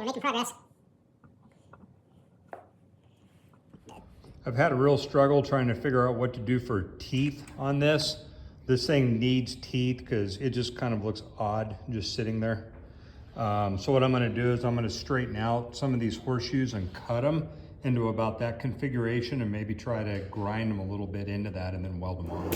we're making progress. I've had a real struggle trying to figure out what to do for teeth on this. This thing needs teeth because it just kind of looks odd just sitting there. So what I'm going to do is I'm going to straighten out some of these horseshoes and cut them into about that configuration and maybe try to grind them a little bit into that and then weld them on.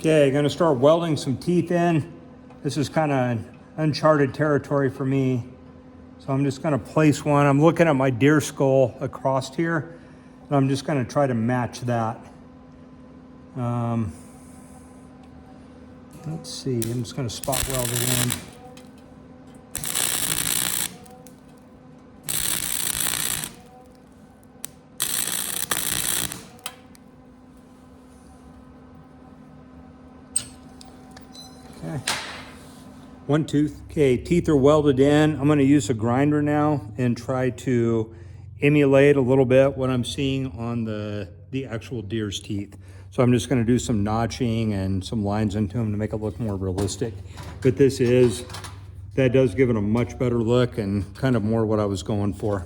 Okay, gonna start welding some teeth in. This is kind of uncharted territory for me. So I'm just gonna place one. I'm looking at my deer skull across here, and I'm just gonna try to match that. Let's see, I'm just gonna spot weld it in. Okay. One tooth. Okay, teeth are welded in. I'm going to use a grinder now and try to emulate a little bit what I'm seeing on the actual deer's teeth. So I'm just going to do some notching and some lines into them to make it look more realistic. But that does give it a much better look and kind of more what I was going for.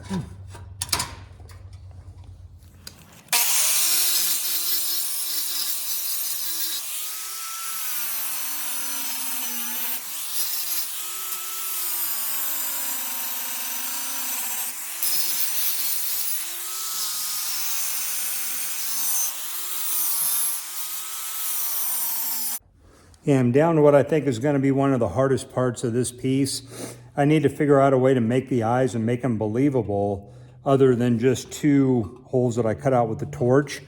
Yeah, I'm down to what I think is going to be one of the hardest parts of this piece. I need to figure out a way to make the eyes and make them believable other than just two holes that I cut out with the torch.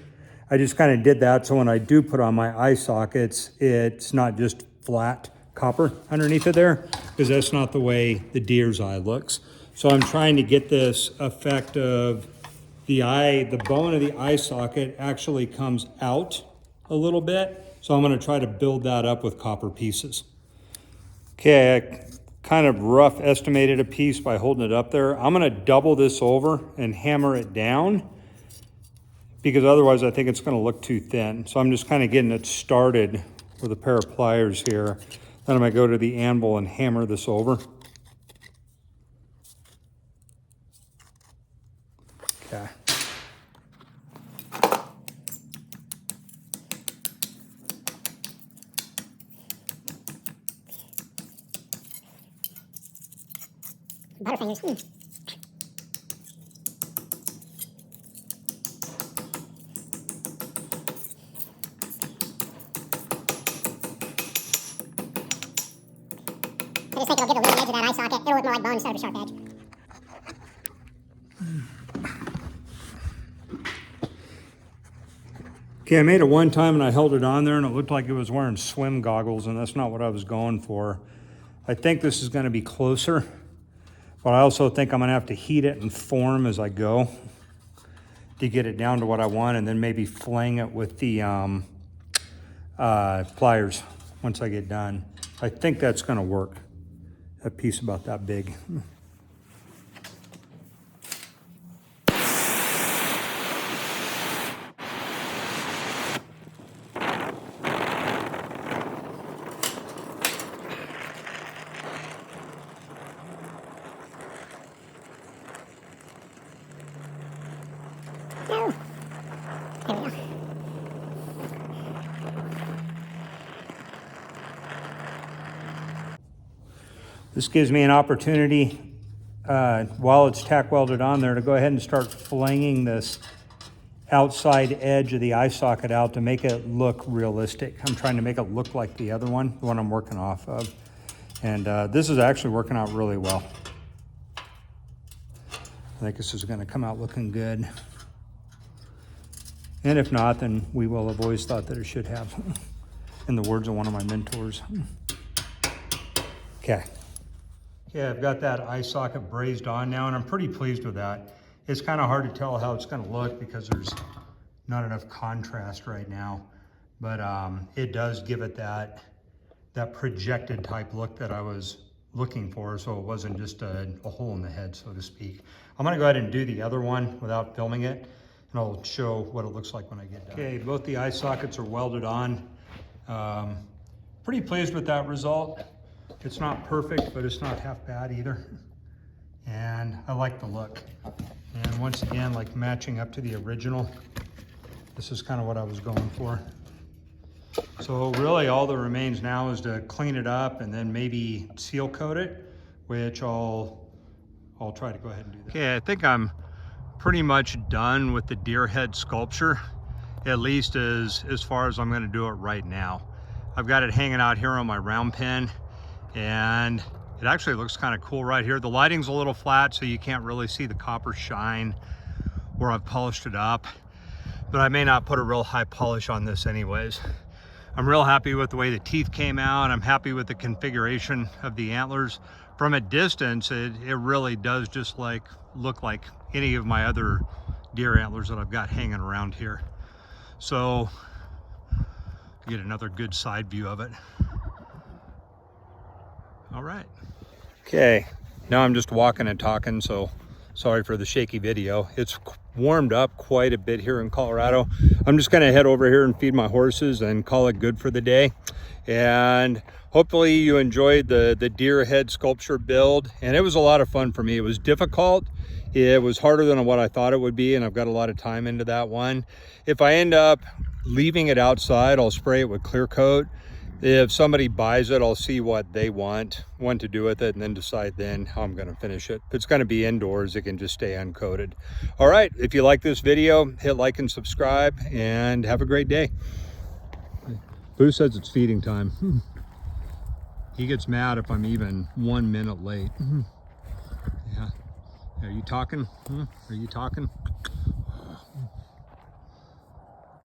I just kind of did that so when I do put on my eye sockets, it's not just flat copper underneath it there, because that's not the way the deer's eye looks. So I'm trying to get this effect of the bone of the eye socket actually comes out a little bit. So I'm going to try to build that up with copper pieces. Okay, I kind of rough estimated a piece by holding it up there. I'm going to double this over and hammer it down because otherwise I think it's going to look too thin. So I'm just kind of getting it started with a pair of pliers here. Then I'm going to go to the anvil and hammer this over. Okay. Butterfingers. Pretty I just think it'll give a leading edge of that eye socket. It'll look more like bone instead of a sharp edge. Okay, I made it one time and I held it on there and it looked like it was wearing swim goggles, and that's not what I was going for. I think this is going to be closer, but I also think I'm going to have to heat it and form as I go to get it down to what I want, and then maybe flang it with the pliers once I get done. I think that's going to work. A piece about that big. No. There we go. This gives me an opportunity, while it's tack welded on there, to go ahead and start flanging this outside edge of the eye socket out to make it look realistic. I'm trying to make it look like the other one, the one I'm working off of. And this is actually working out really well. I think this is going to come out looking good. And if not, then we will have always thought that it should have, in the words of one of my mentors. Okay. Okay, I've got that eye socket brazed on now, and I'm pretty pleased with that. It's kind of hard to tell how it's going to look because there's not enough contrast right now, but it does give it that projected type look that I was looking for, so it wasn't just a hole in the head, so to speak. I'm going to go ahead and do the other one without filming it, and I'll show what it looks like when I get done. Okay, both the eye sockets are welded on. Pretty pleased with that result. It's not perfect, but it's not half bad either. And I like the look. And once again, like matching up to the original, this is kind of what I was going for. So really all that remains now is to clean it up and then maybe seal coat it, which I'll try to go ahead and do that. Okay, I think I'm pretty much done with the deer head sculpture, at least as far as I'm going to do it right now. I've got it hanging out here on my round pen, and it actually looks kind of cool right here. The lighting's a little flat, so you can't really see the copper shine where I've polished it up, but I may not put a real high polish on this anyways. I'm real happy with the way the teeth came out. I'm happy with the configuration of the antlers. From a distance, it really does just look like any of my other deer antlers that I've got hanging around here. So get another good side view of it. All right. Okay, now I'm just walking and talking, so sorry for the shaky video. It's warmed up quite a bit here in Colorado. I'm just gonna head over here and feed my horses and call it good for the day. And hopefully you enjoyed the deer head sculpture build. And it was a lot of fun for me. It was difficult. It was harder than what I thought it would be, and I've got a lot of time into that one. If I end up leaving it outside, I'll spray it with clear coat. If somebody buys it, I'll see what they want to do with it, and then decide then how I'm going to finish it. If it's going to be indoors, it can just stay uncoated. All right, if you like this video, hit like and subscribe, and have a great day. Boo says it's feeding time. He gets mad if I'm even 1 minute late. Yeah. Are you talking? Are you talking?